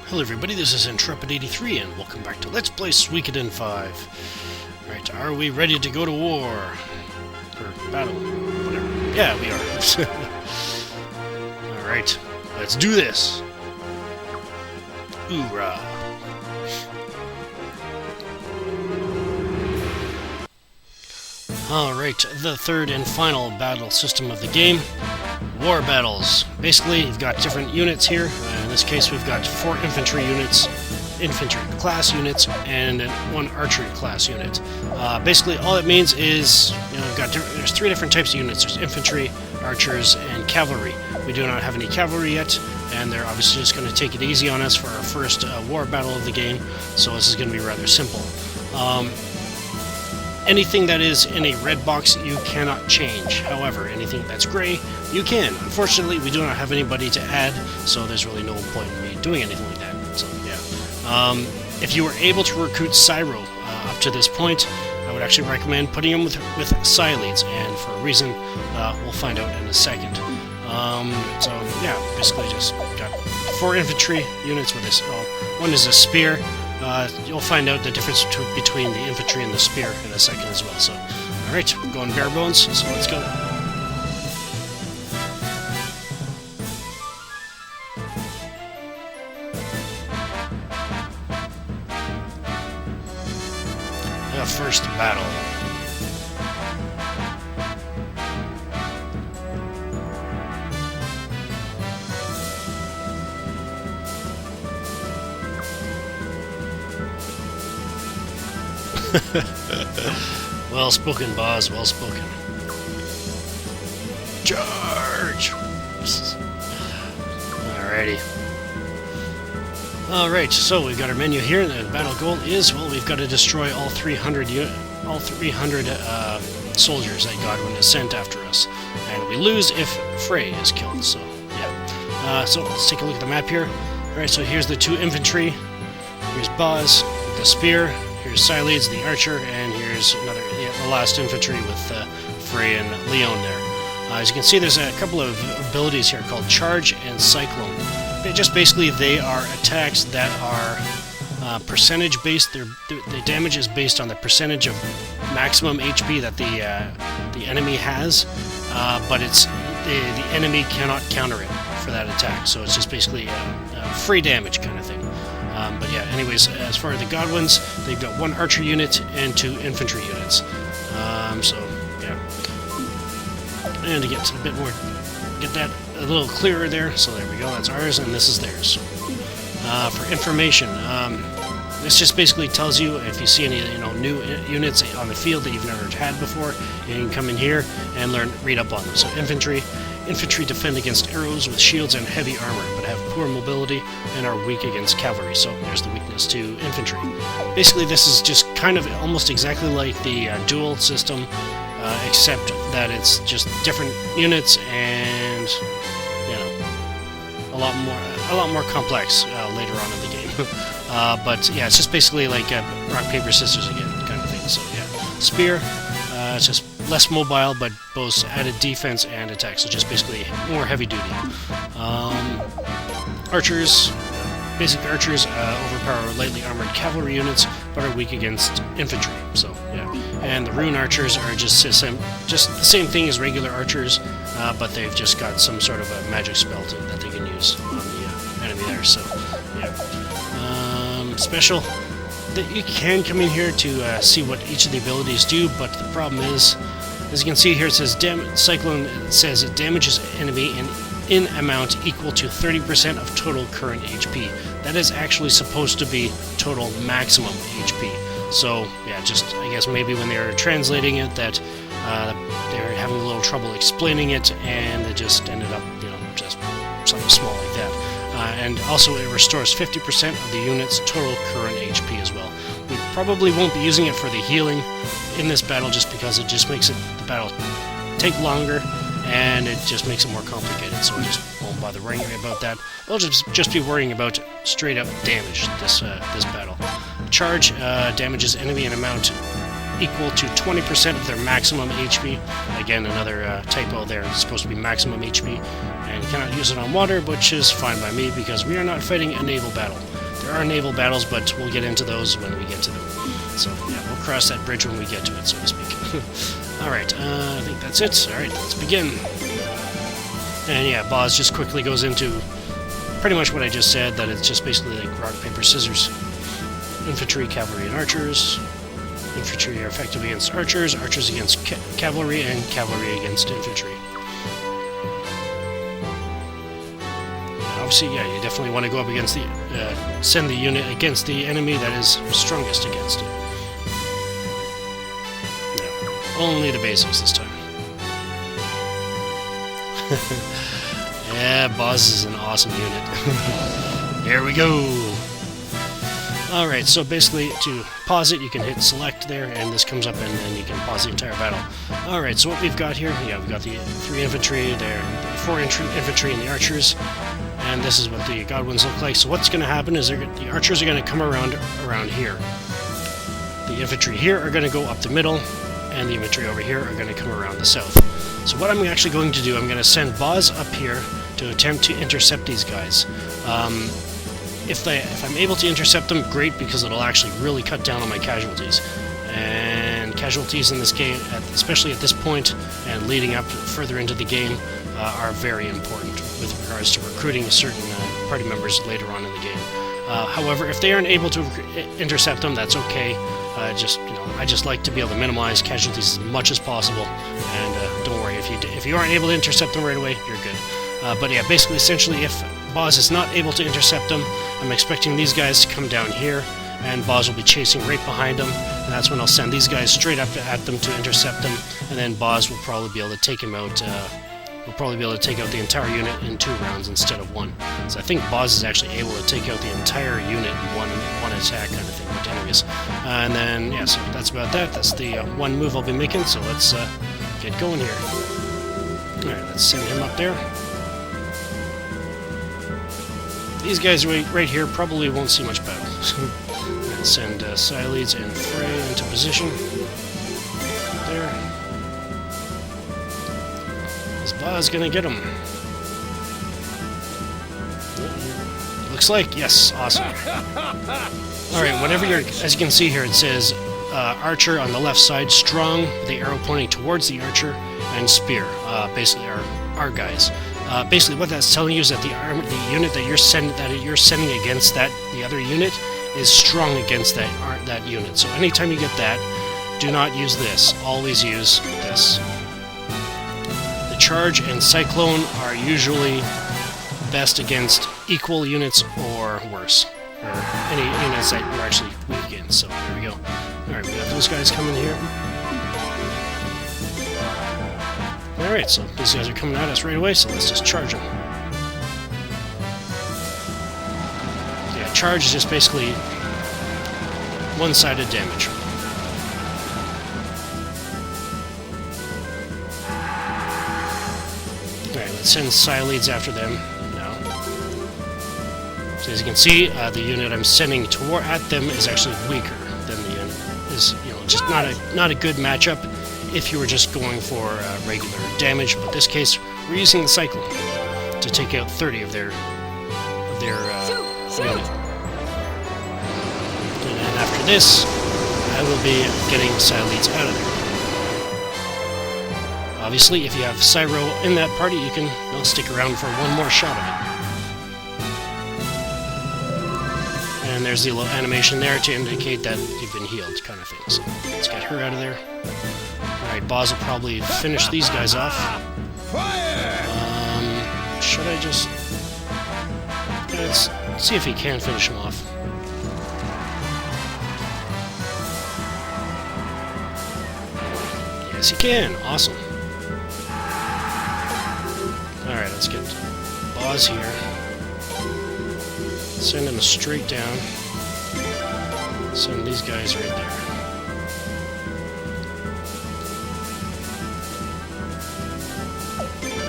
Hello everybody, this is Intrepid83 and welcome back to Let's Play Suikoden 5. Alright, are we ready to go to war? Or battle? Whatever. Yeah, we are. Alright, let's do this! Hoorah! Alright, the third and final battle system of the game. War battles. Basically, you've got different units here. In this case, we've got 4 infantry units, infantry class units, and 1 archery class unit. Basically, all it means is, we've got there's 3 different types of units. There's infantry, archers, and cavalry. We do not have any cavalry yet, and they're obviously just going to take it easy on us for our first war battle of the game. So this is going to be rather simple. Anything that is in a red box, you cannot change. However, anything that's gray, you can. Unfortunately, we do not have anybody to add, so there's really no point in me doing anything like that. So, yeah. If you were able to recruit Cyro up to this point, I would actually recommend putting him with Psy leads, and for a reason we'll find out in a second. So, yeah, basically just got 4 infantry units with this. One is a spear. You'll find out the difference between the infantry and the spear in a second as well. So, alright, we're going bare bones, so let's go. The first battle. Well spoken, boss, well spoken. Charge! Alrighty. Alright, so we've got our menu here. The battle goal is, well, we've got to destroy all 300 soldiers that Godwin has sent after us. And we lose if Frey is killed, so, yeah. So let's take a look at the map here. Alright, so here's the 2 infantry. Here's Boz, the spear. Here's Sileads, the archer, and here's the last infantry with Frey and Leon there. As you can see, there's a couple of abilities here called Charge and Cyclone. They are attacks that are percentage-based. The damage is based on the percentage of maximum HP that the enemy has, but it's the enemy cannot counter it for that attack. So it's just basically free damage kind of thing. But yeah, anyways, as far as the Godwins, they've got 1 archer unit and 2 infantry units. So, yeah. And to get a bit more, get that a little clearer there, so there we go, that's ours, and this is theirs. For information, this just basically tells you if you see any new units on the field that you've never had before, you can come in here and read up on them. So infantry defend against arrows with shields and heavy armor, but have poor mobility and are weak against cavalry. So there's the weakness to infantry. Basically, this is just kind of almost exactly like the duel system, except that it's just different units and a lot more complex later on in the game. But yeah, it's just basically like rock paper scissors again kind of thing. So yeah, spear. It's just less mobile, but both added defense and attack, so just basically more heavy duty. Archers, basic archers overpower lightly armored cavalry units, but are weak against infantry. So yeah, and the rune archers are just the same thing as regular archers, but they've just got some sort of a magic spell that they can use on the enemy there. So yeah, special. You can come in here to see what each of the abilities do, but the problem is, as you can see here, it says Cyclone. It says it damages enemy in amount equal to 30% of total current HP. That is actually supposed to be total maximum HP. So yeah, just I guess maybe when they were translating it, that they were having a little trouble explaining it, and it just ended up just something small like that. And also it restores 50% of the unit's total current HP as well. We probably won't be using it for the healing in this battle, just because it just makes the battle take longer, and it just makes it more complicated, so we just won't bother worrying about that. We'll just be worrying about straight up damage this battle. Charge damages enemy in amount equal to 20% of their maximum HP. Again, another typo there. It's supposed to be maximum HP. And you cannot use it on water, which is fine by me because we are not fighting a naval battle. There are naval battles, but we'll get into those when we get to them. So, yeah, we'll cross that bridge when we get to it, so to speak. Alright, I think that's it. Alright, let's begin. And yeah, Boz just quickly goes into pretty much what I just said, that it's just basically like rock, paper, scissors. Infantry, cavalry, and archers. Infantry are effective against archers, archers against cavalry, and cavalry against infantry. Obviously, yeah, you definitely want to go up against the... send the unit against the enemy that is strongest against it. No, only the basics this time. Yeah, Boz is an awesome unit. Here we go! Alright, so basically, to pause it, you can hit select there, and this comes up, and then you can pause the entire battle. Alright, so what we've got here, yeah, we've got the 3 infantry, there, the 4 infantry, and the archers, and this is what the Godwins look like. So what's going to happen is the archers are going to come around here. The infantry here are going to go up the middle, and the infantry over here are going to come around the south. So what I'm actually going to do, I'm going to send Boz up here to attempt to intercept these guys. If I'm able to intercept them, great, because it'll actually really cut down on my casualties. And casualties in this game, especially at this point and leading up further into the game, are very important with regards to recruiting certain party members later on in the game. However, if they aren't able to intercept them, that's okay. I just like to be able to minimize casualties as much as possible. And don't worry, if you aren't able to intercept them right away, you're good. But yeah, basically, essentially, if Boz is not able to intercept them, I'm expecting these guys to come down here, and Boz will be chasing right behind them, and that's when I'll send these guys straight up at them to intercept them, and then Boz will probably be able to take him out. We'll probably be able to take out the entire unit in 2 rounds instead of 1. So I think Boz is actually able to take out the entire unit in one attack kind of thing. But anyways, and then yeah, so that's about that. That's the one move I'll be making. So let's get going here. All right, let's send him up there. These guys right here probably won't see much battle. Let's send Sileads and Frey into position. There. Is Boz gonna get him? Looks like, yes, awesome. Alright, whatever as you can see here, it says Archer on the left side, strong, the arrow pointing towards the Archer, and Spear, basically our guys. Basically, what that's telling you is that the unit that you're sending against the other unit is strong against that unit. So anytime you get that, do not use this. Always use this. The Charge and Cyclone are usually best against equal units or worse, or any units that you're actually weak against. So there we go. All right, we got those guys coming here. Alright, so these guys are coming at us right away, so let's just charge them. Yeah, charge is just basically one-sided damage. Alright, let's send Sileads after them now. So as you can see, the unit I'm sending at them is actually weaker than the unit. Is just not a good matchup if you were just going for regular damage, but in this case, we're using the Cyclone to take out 30 of their unit. And then after this, I will be getting Sileads out of there. Obviously, if you have Cyro in that party, you can stick around for one more shot of it. And there's the little animation there to indicate that you've been healed, kind of thing. So let's get her out of there. Alright, Boz will probably finish these guys off. Should I just... Let's see if he can finish them off. Yes, he can! Awesome. Alright, let's get Boz here. Send him straight down. Send these guys right there.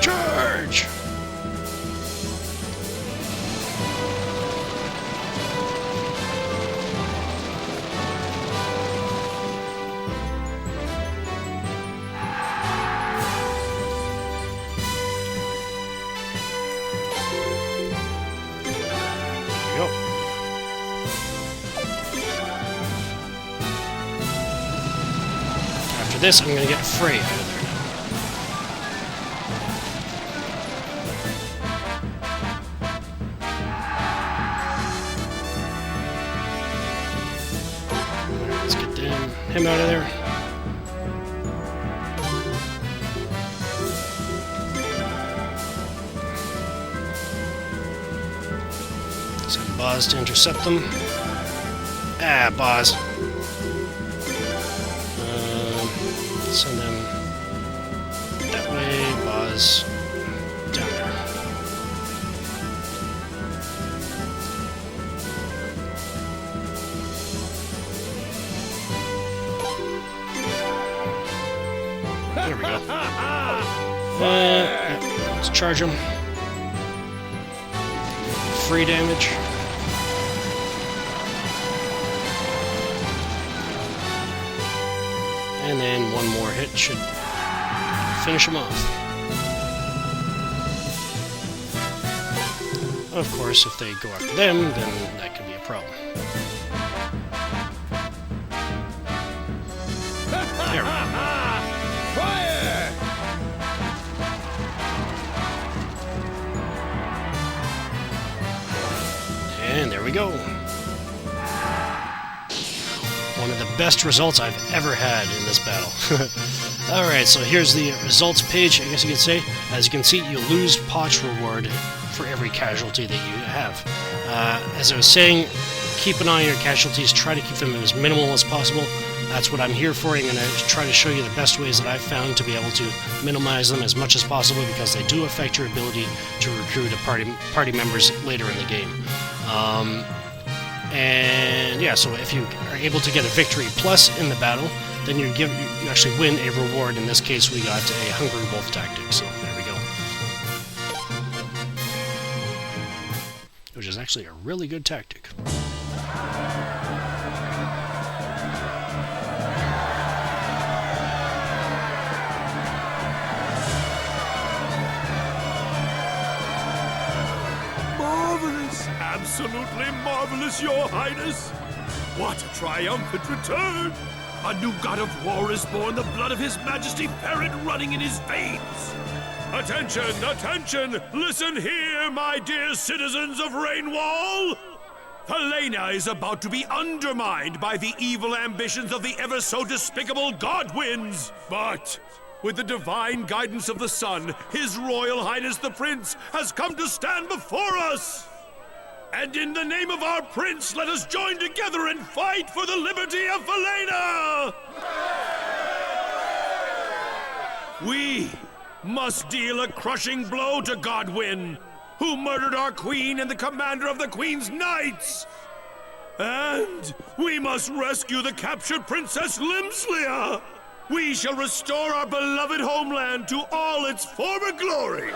Charge! There we go. after this, I'm gonna get Frey out of there now. Let's get him out of there. Send Boz to intercept them. Ah, Boz. Send them that way. Boz down there. There we go. Let's charge him. Free damage. And then one more hit should finish him off. Of course, if they go after them, then that could be a problem. There we go. Fire! And there we go. One of the best results I've ever had in this battle. Alright, so here's the results page, I guess you could say. As you can see, you lose potch reward for every casualty that you have. As I was saying, keep an eye on your casualties, try to keep them as minimal as possible. That's what I'm here for. I'm going to try to show you the best ways that I've found to be able to minimize them as much as possible, because they do affect your ability to recruit party members later in the game. And yeah, so if you are able to get a victory plus in the battle, then you actually win a reward. In this case, we got a Hungry Wolf tactic, so there we go. Which is actually a really good tactic. Absolutely marvelous, Your Highness! What a triumphant return! A new god of war is born, the blood of His Majesty Ferret running in his veins! Attention, attention! Listen here, my dear citizens of Rainwall! Helena is about to be undermined by the evil ambitions of the ever so despicable Godwins! But with the divine guidance of the sun, His Royal Highness the Prince has come to stand before us! And in the name of our prince, let us join together and fight for the liberty of Helena! We must deal a crushing blow to Godwin, who murdered our queen and the commander of the Queen's Knights! And we must rescue the captured Princess Limslia! We shall restore our beloved homeland to all its former glory!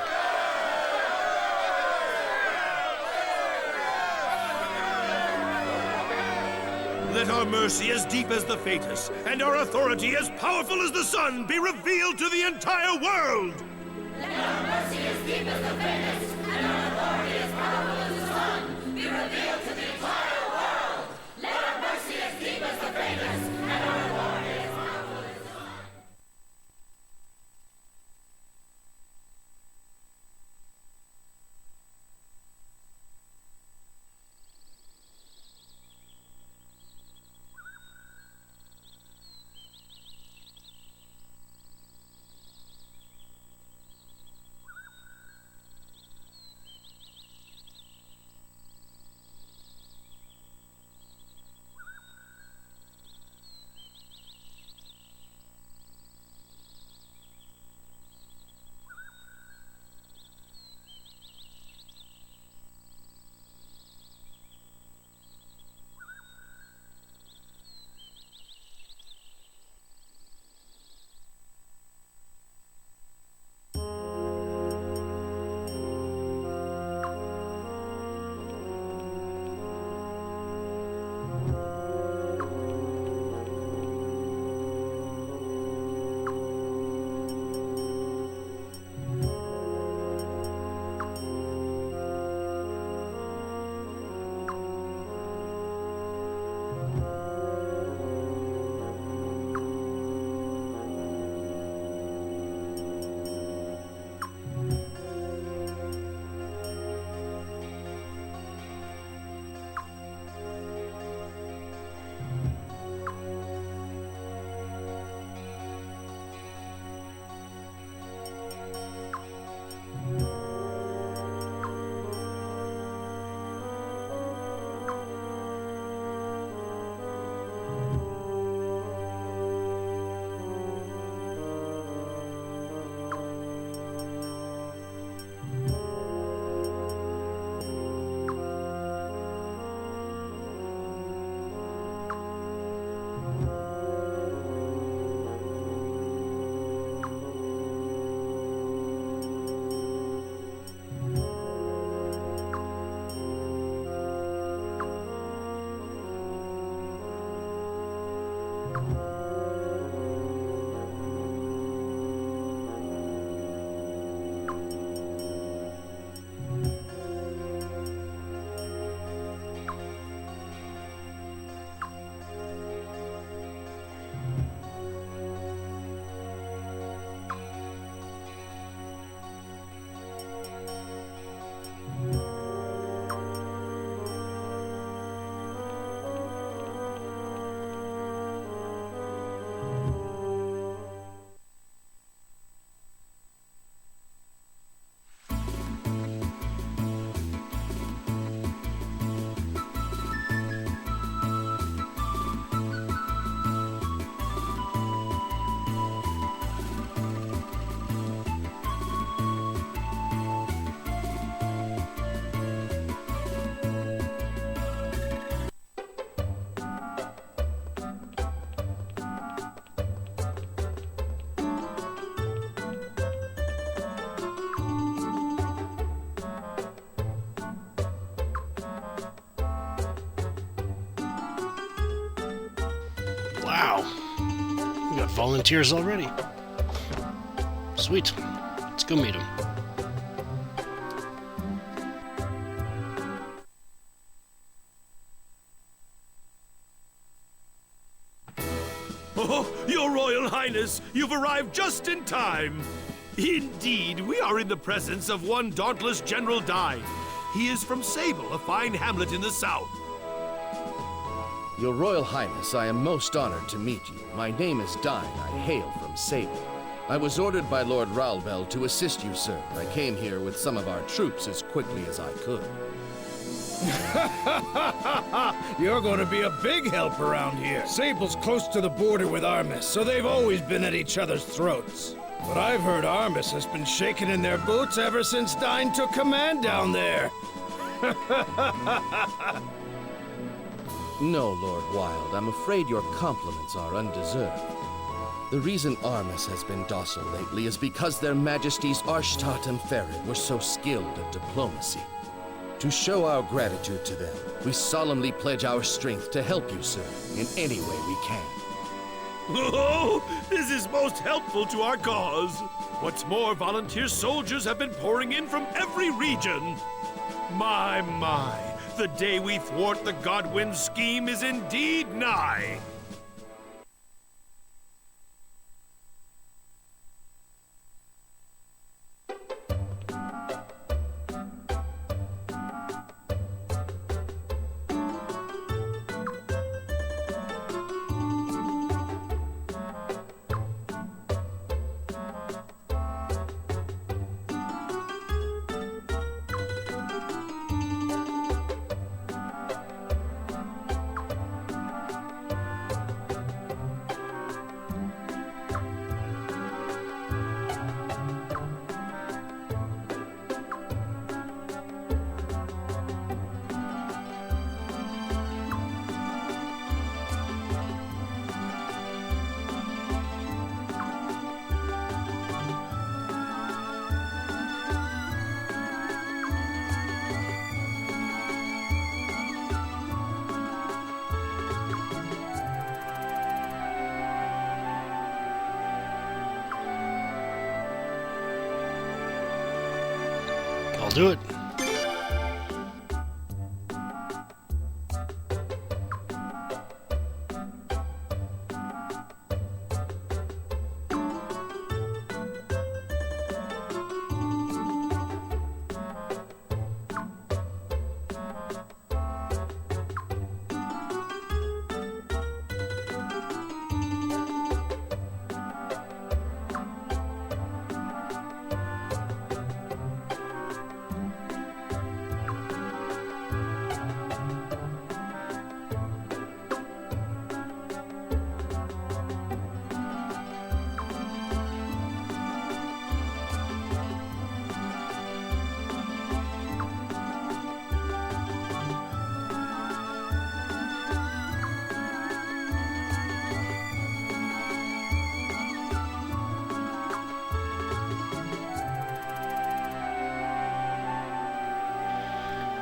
Let our mercy as deep as the Fatus, and our authority as powerful as the sun, be revealed to the entire world! Let our mercy as deep as the Fatus, and our authority as powerful as the sun, be revealed to the entire world! Let our mercy as deep as the Fatus, and our authority as powerful as the sun. Wow. We got volunteers already. Sweet. Let's go meet them. Oh, Your Royal Highness, you've arrived just in time. Indeed, we are in the presence of one dauntless General Dine. He is from Sable, a fine hamlet in the south. Your Royal Highness, I am most honored to meet you. My name is Dine. I hail from Sable. I was ordered by Lord Ralbel to assist you, sir. I came here with some of our troops as quickly as I could. You're going to be a big help around here. Sable's close to the border with Armis, so they've always been at each other's throats. But I've heard Armis has been shaking in their boots ever since Dine took command down there. No, Lord Wilde, I'm afraid your compliments are undeserved. The reason Armis has been docile lately is because their Majesties Arshtat and Ferid were so skilled at diplomacy. To show our gratitude to them, we solemnly pledge our strength to help you, sir, in any way we can. Oh, this is most helpful to our cause. What's more, volunteer soldiers have been pouring in from every region. My, the day we thwart the Godwins scheme is indeed nigh. I'll do it.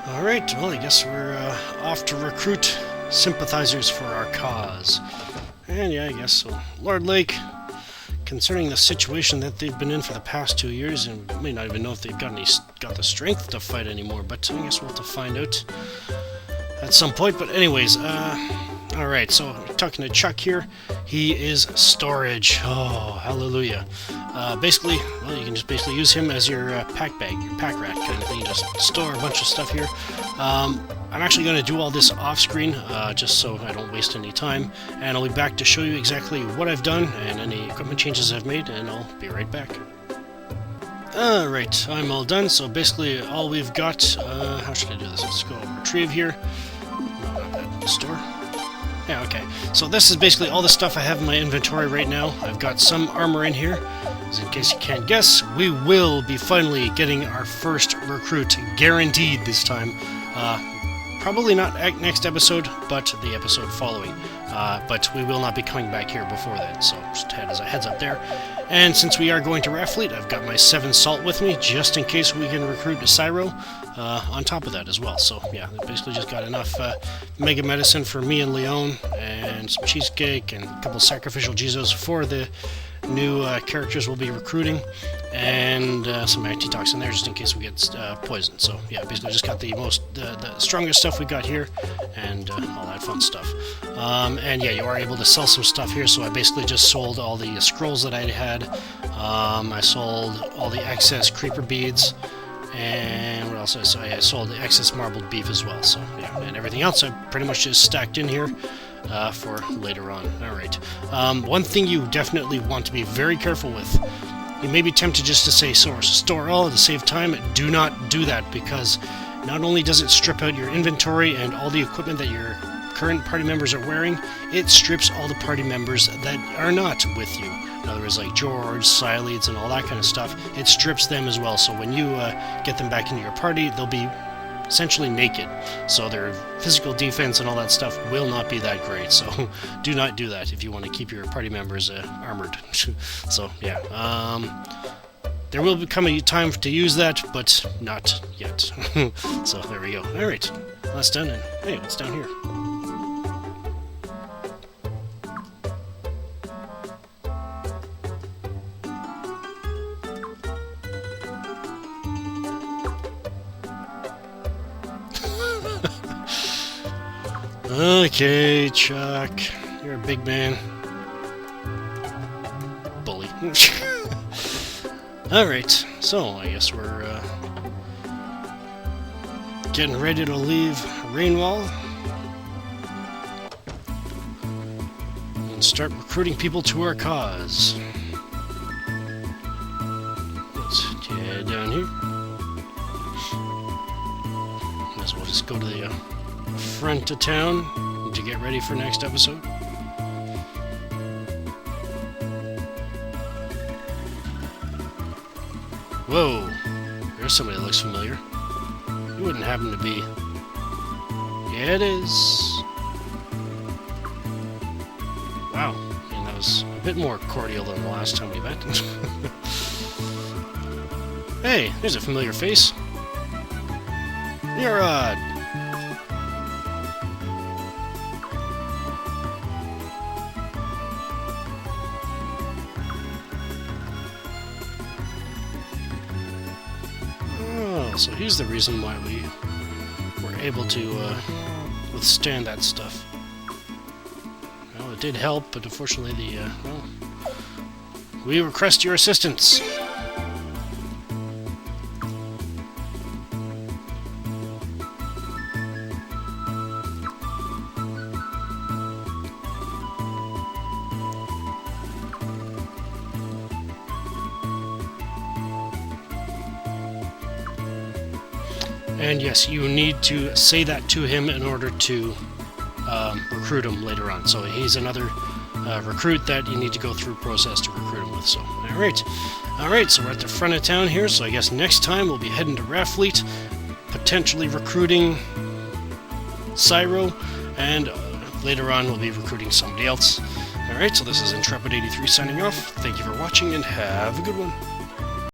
Alright, well, I guess we're off to recruit sympathizers for our cause. And yeah, I guess so. Lord Lake, concerning the situation that they've been in for the past 2 years, and we may not even know if they've got the strength to fight anymore, but I guess we'll have to find out at some point. But anyways, alright, so talking to Chuck here, he is storage. Oh, hallelujah. Basically, well, you can just basically use him as your pack bag, your pack rat kind of thing. You just store a bunch of stuff here. I'm actually going to do all this off screen, just so I don't waste any time, and I'll be back to show you exactly what I've done and any equipment changes I've made, and I'll be right back. Alright, I'm all done, so basically all we've got, how should I do this? Let's go retrieve here. No, not that, store. Yeah, okay. So this is basically all the stuff I have in my inventory right now. I've got some armor in here. In case you can't guess, we will be finally getting our first recruit, guaranteed this time. Probably not next episode, but the episode following. But we will not be coming back here before then, so just as a heads up there. And since we are going to Raffleet, I've got my 7 salt with me, just in case we can recruit Cyro on top of that as well. So yeah, I basically just got enough Mega Medicine for me and Leon, and some cheesecake, and a couple sacrificial Jesus for the new characters we'll be recruiting, and some antitoxin there just in case we get poisoned. So yeah, basically just got the strongest stuff we got here, and all that fun stuff. And yeah, you are able to sell some stuff here, so I basically just sold all the scrolls that I had. I sold all the excess creeper beads, and what else? I sold the excess marbled beef as well. So yeah, and everything else I pretty much just stacked in here for later on. Alright. One thing you definitely want to be very careful with. You may be tempted just to say store all to save time. Do not do that, because not only does it strip out your inventory and all the equipment that your current party members are wearing, it strips all the party members that are not with you. In other words, like George, Sileads, and all that kind of stuff, it strips them as well. So when you get them back into your party, they'll be essentially naked. So their physical defense and all that stuff will not be that great. So do not do that if you want to keep your party members armored. So yeah, there will become a time to use that, but not yet. So there we go. Alright, that's done. And hey, what's down here? Okay, Chuck, you're a big man. Bully. Alright, so I guess we're getting ready to leave Rainwall and start recruiting people to our cause. Let's head down here. Might as well just go to the front of town to get ready for next episode. Whoa, there's somebody that looks familiar. It wouldn't happen to be. Yeah, it is. Wow, and that was a bit more cordial than the last time we met. Hey, there's a familiar face. You're so he's the reason why we were able to withstand that stuff. Well, it did help, but unfortunately well, we request your assistance. And yes, you need to say that to him in order to recruit him later on. So he's another recruit that you need to go through process to recruit him with. So, alright, so we're at the front of town here. So I guess next time we'll be heading to Raffleet, potentially recruiting Cyro, and later on we'll be recruiting somebody else. Alright, so this is Intrepid83 signing off. Thank you for watching, and have a good one.